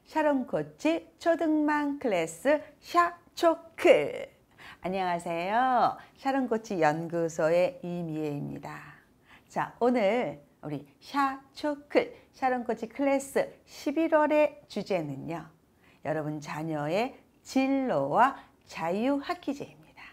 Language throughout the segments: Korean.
샤론 코치 초등반 클래스 샤초클. 안녕하세요. 샤론 코치 연구소의 이미애입니다. 자, 오늘 우리 샤초클 샤론 코치 클래스 11월의 주제는요, 여러분 자녀의 진로와 자유학기제입니다.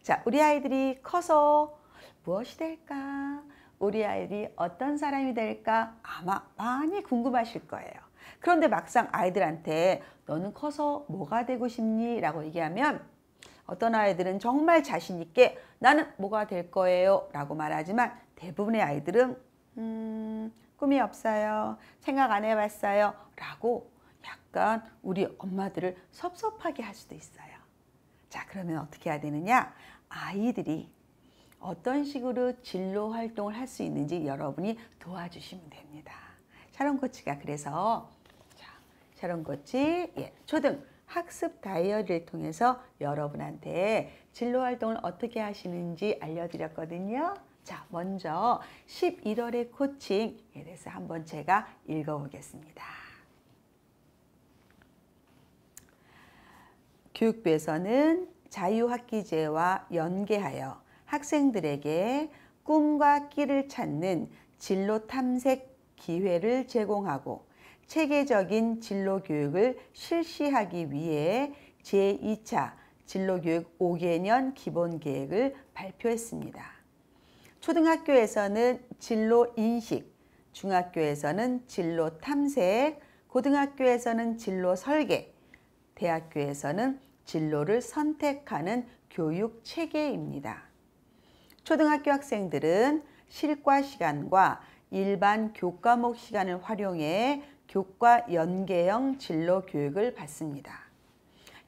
자, 우리 아이들이 커서 무엇이 될까? 우리 아이들이 어떤 사람이 될까? 아마 많이 궁금하실 거예요. 그런데 막상 아이들한테 너는 커서 뭐가 되고 싶니? 라고 얘기하면 어떤 아이들은 정말 자신 있게 나는 뭐가 될 거예요 라고 말하지만, 대부분의 아이들은 꿈이 없어요, 생각 안 해봤어요 라고 약간 우리 엄마들을 섭섭하게 할 수도 있어요. 자, 그러면 어떻게 해야 되느냐? 아이들이 어떤 식으로 진로 활동을 할 수 있는지 여러분이 도와주시면 됩니다. 샤론 코치가 그래서 샤론 코치 초등 학습 다이어리를 통해서 여러분한테 진로 활동을 어떻게 하시는지 알려드렸거든요. 자, 먼저 11월의 코칭에 대해서 한번 제가 읽어보겠습니다. 교육부에서는 자유학기제와 연계하여 학생들에게 꿈과 끼를 찾는 진로 탐색 기회를 제공하고 체계적인 진로 교육을 실시하기 위해 제2차 진로교육 5개년 기본계획을 발표했습니다. 초등학교에서는 진로 인식, 중학교에서는 진로 탐색, 고등학교에서는 진로 설계, 대학교에서는 진로를 선택하는 교육 체계입니다. 초등학교 학생들은 실과 시간과 일반 교과목 시간을 활용해 교과 연계형 진로 교육을 받습니다.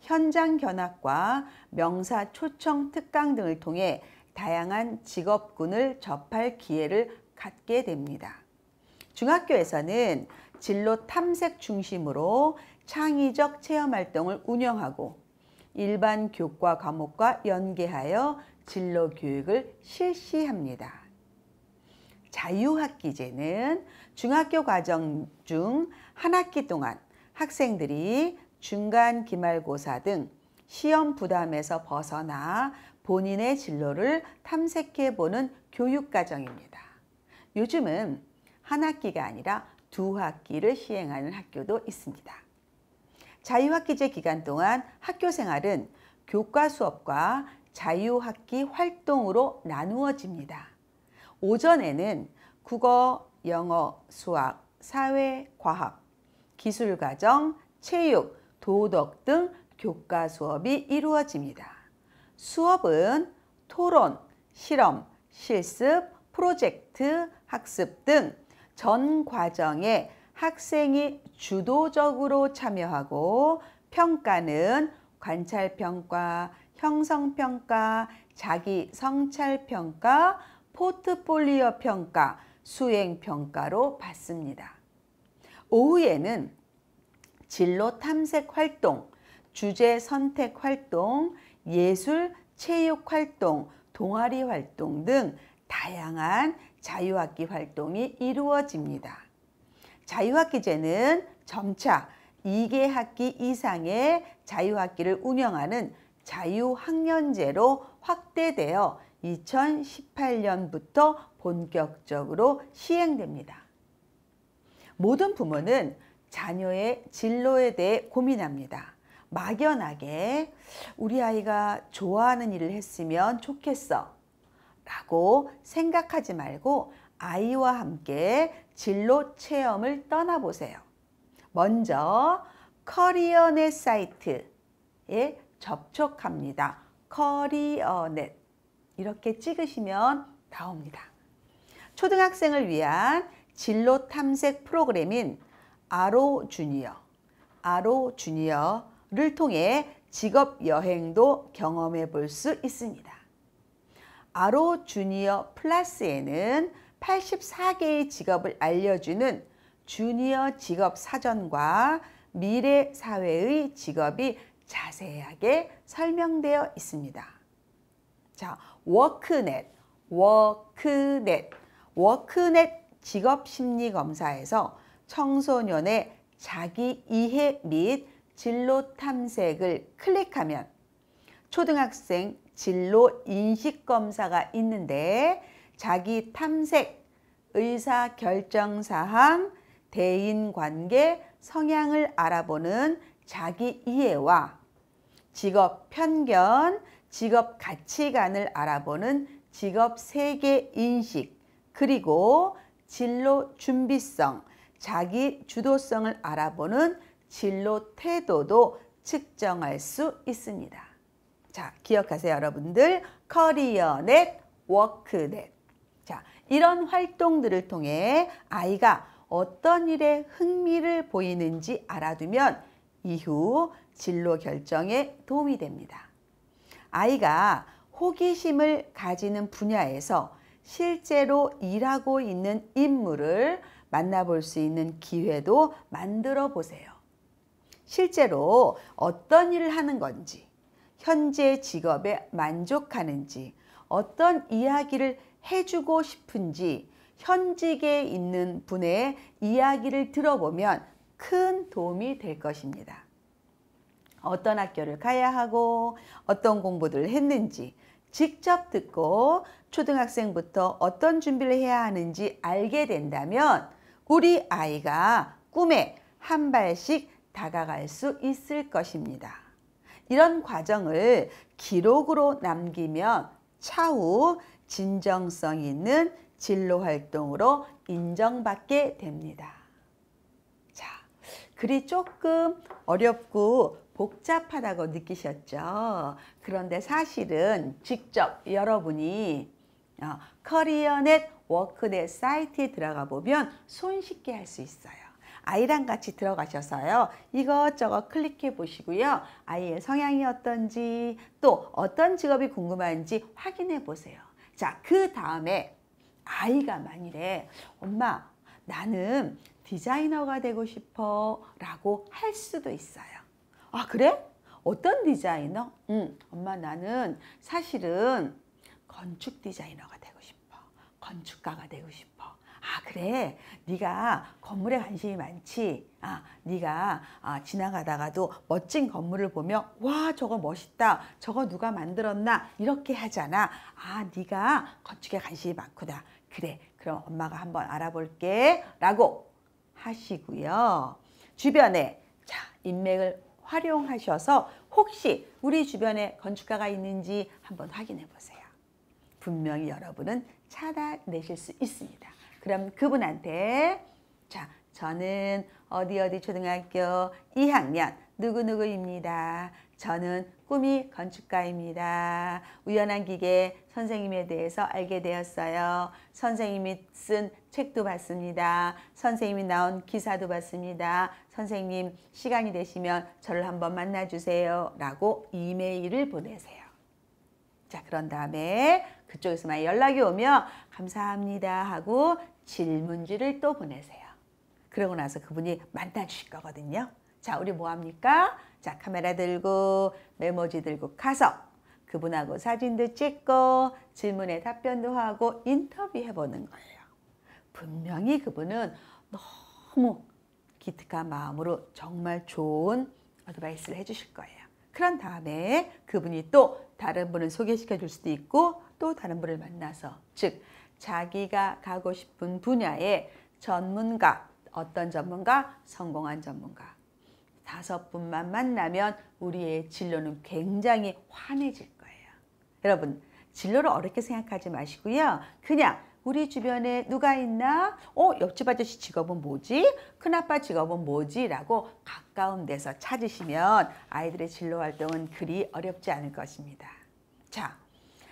현장 견학과 명사 초청 특강 등을 통해 다양한 직업군을 접할 기회를 갖게 됩니다. 중학교에서는 진로 탐색 중심으로 창의적 체험 활동을 운영하고 일반 교과 과목과 연계하여 진로 교육을 실시합니다. 자유학기제는 중학교 과정 중 한 학기 동안 학생들이 중간 기말고사 등 시험 부담에서 벗어나 본인의 진로를 탐색해보는 교육과정입니다. 요즘은 한 학기가 아니라 두 학기를 시행하는 학교도 있습니다. 자유학기제 기간 동안 학교 생활은 교과 수업과 자유학기 활동으로 나누어집니다. 오전에는 국어, 영어, 수학, 사회, 과학, 기술과정, 체육, 도덕 등 교과 수업이 이루어집니다. 수업은 토론, 실험, 실습, 프로젝트, 학습 등 전 과정에 학생이 주도적으로 참여하고, 평가는 관찰평가, 형성평가, 자기성찰평가, 포트폴리오 평가, 수행평가로 받습니다. 오후에는 진로 탐색 활동, 주제 선택 활동, 예술, 체육 활동, 동아리 활동 등 다양한 자유학기 활동이 이루어집니다. 자유학기제는 점차 2개 학기 이상의 자유학기를 운영하는 자유학년제로 확대되어 2018년부터 본격적으로 시행됩니다. 모든 부모는 자녀의 진로에 대해 고민합니다. 막연하게 우리 아이가 좋아하는 일을 했으면 좋겠어 라고 생각하지 말고 아이와 함께 진로 체험을 떠나보세요. 먼저 커리어넷 사이트에 접촉합니다. 커리어넷 이렇게 찍으시면 나옵니다. 초등학생을 위한 진로 탐색 프로그램인 아로 주니어를 통해 직업 여행도 경험해 볼 수 있습니다. 아로 주니어 플러스에는 84개의 직업을 알려주는 주니어 직업 사전과 미래 사회의 직업이 자세하게 설명되어 있습니다. 자, 워크넷. 워크넷 직업심리검사에서 청소년의 자기 이해 및 진로 탐색을 클릭하면 초등학생 진로 인식검사가 있는데 자기 탐색, 의사결정사항, 대인관계, 성향을 알아보는 자기 이해와 직업 편견, 직업 가치관을 알아보는 직업 세계 인식, 그리고 진로 준비성, 자기 주도성을 알아보는 진로 태도도 측정할 수 있습니다. 자, 기억하세요, 여러분들. 커리어넷, 워크넷. 자, 이런 활동들을 통해 아이가 어떤 일에 흥미를 보이는지 알아두면 이후 진로 결정에 도움이 됩니다. 아이가 호기심을 가지는 분야에서 실제로 일하고 있는 인물을 만나볼 수 있는 기회도 만들어 보세요. 실제로 어떤 일을 하는 건지, 현재 직업에 만족하는지, 어떤 이야기를 해주고 싶은지 현직에 있는 분의 이야기를 들어보면 큰 도움이 될 것입니다. 어떤 학교를 가야 하고 어떤 공부들을 했는지 직접 듣고 초등학생부터 어떤 준비를 해야 하는지 알게 된다면 우리 아이가 꿈에 한 발씩 다가갈 수 있을 것입니다. 이런 과정을 기록으로 남기면 차후 진정성 있는 진로 활동으로 인정받게 됩니다. 자, 글이 조금 어렵고 복잡하다고 느끼셨죠? 그런데 사실은 직접 여러분이 커리어넷 워크넷 사이트에 들어가 보면 손쉽게 할 수 있어요. 아이랑 같이 들어가셔서요. 이것저것 클릭해 보시고요. 아이의 성향이 어떤지 또 어떤 직업이 궁금한지 확인해 보세요. 자, 그 다음에 아이가 만일에 엄마 나는 디자이너가 되고 싶어 라고 할 수도 있어요. 아, 그래? 어떤 디자이너? 엄마 나는 사실은 건축 디자이너가 되고 싶어. 건축가가 되고 싶어. 아, 그래? 네가 건물에 관심이 많지? 네가 지나가다가도 멋진 건물을 보면 와, 저거 멋있다. 저거 누가 만들었나? 이렇게 하잖아. 네가 건축에 관심이 많구나. 그래, 그럼 엄마가 한번 알아볼게. 라고 하시고요. 주변에 인맥을 활용하셔서 혹시 우리 주변에 건축가가 있는지 한번 확인해 보세요. 분명히 여러분은 찾아내실 수 있습니다. 그럼 그분한테 저는 어디 초등학교 2학년 누구누구입니다. 저는 꿈이 건축가입니다. 우연한 기계에 선생님에 대해서 알게 되었어요. 선생님이 쓴 책도 봤습니다. 선생님이 나온 기사도 봤습니다. 선생님 시간이 되시면 저를 한번 만나주세요. 라고 이메일을 보내세요. 자, 그런 다음에 그쪽에서만 연락이 오면 감사합니다 하고 질문지를 또 보내세요. 그러고 나서 그분이 만나주실 거거든요. 자, 우리 뭐 합니까? 자, 카메라 들고 메모지 들고 가서 그분하고 사진도 찍고 질문에 답변도 하고 인터뷰해 보는 거예요. 분명히 그분은 너무 기특한 마음으로 정말 좋은 어드바이스를 해주실 거예요. 그런 다음에 그분이 또 다른 분을 소개시켜 줄 수도 있고 또 다른 분을 만나서 즉 자기가 가고 싶은 분야의 전문가, 어떤 전문가? 성공한 전문가. 5분만 만나면 우리의 진로는 굉장히 환해질 거예요. 여러분, 진로를 어렵게 생각하지 마시고요. 그냥 우리 주변에 누가 있나? 옆집 아저씨 직업은 뭐지? 큰아빠 직업은 뭐지? 라고 가까운 데서 찾으시면 아이들의 진로 활동은 그리 어렵지 않을 것입니다. 자,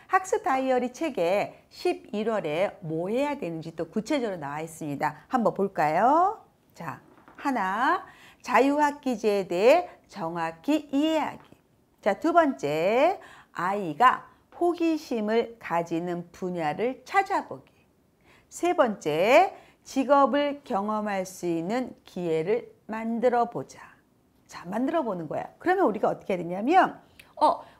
학습 다이어리 책에 11월에 뭐 해야 되는지 또 구체적으로 나와 있습니다. 한번 볼까요? 자, 하나, 자유학기제에 대해 정확히 이해하기. 자, 두 번째, 아이가 호기심을 가지는 분야를 찾아보기. 세 번째, 직업을 경험할 수 있는 기회를 만들어 보자. 자, 만들어 보는 거야. 그러면 우리가 어떻게 해야 되냐면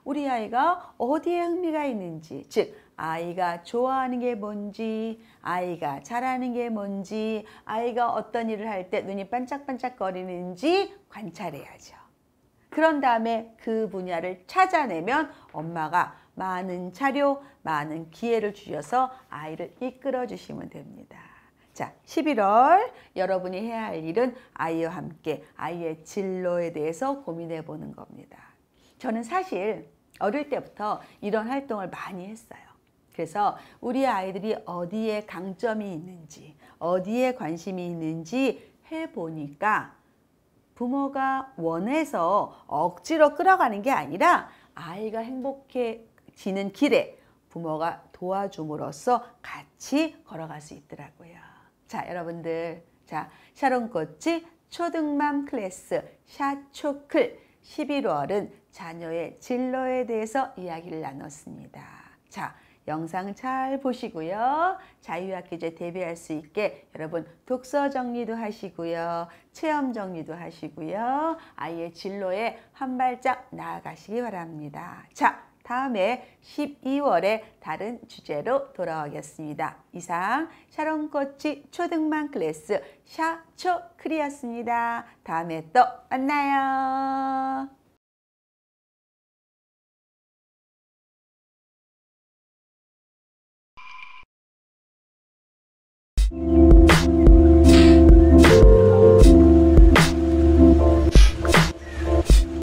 우리 아이가 어디에 흥미가 있는지, 즉 아이가 좋아하는 게 뭔지, 아이가 잘하는 게 뭔지, 아이가 어떤 일을 할 때 눈이 반짝반짝거리는지 관찰해야죠. 그런 다음에 그 분야를 찾아내면 엄마가 많은 자료, 많은 기회를 주셔서 아이를 이끌어 주시면 됩니다. 자, 11월 여러분이 해야 할 일은 아이와 함께 아이의 진로에 대해서 고민해 보는 겁니다. 저는 사실 어릴 때부터 이런 활동을 많이 했어요. 그래서 우리 아이들이 어디에 강점이 있는지, 어디에 관심이 있는지 해보니까 부모가 원해서 억지로 끌어가는 게 아니라 아이가 행복해지는 길에 부모가 도와줌으로써 같이 걸어갈 수 있더라고요. 자, 여러분들, 자, 샤론코치 초등맘 클래스 샤초클 11월은 자녀의 진로에 대해서 이야기를 나눴습니다. 자, 영상 잘 보시고요. 자유학기제 대비할 수 있게 여러분 독서 정리도 하시고요. 체험 정리도 하시고요. 아이의 진로에 한 발짝 나아가시기 바랍니다. 자, 다음에 12월에 다른 주제로 돌아오겠습니다. 이상 샤론코치 초등반 클래스 샤초클이었습니다. 다음에 또 만나요.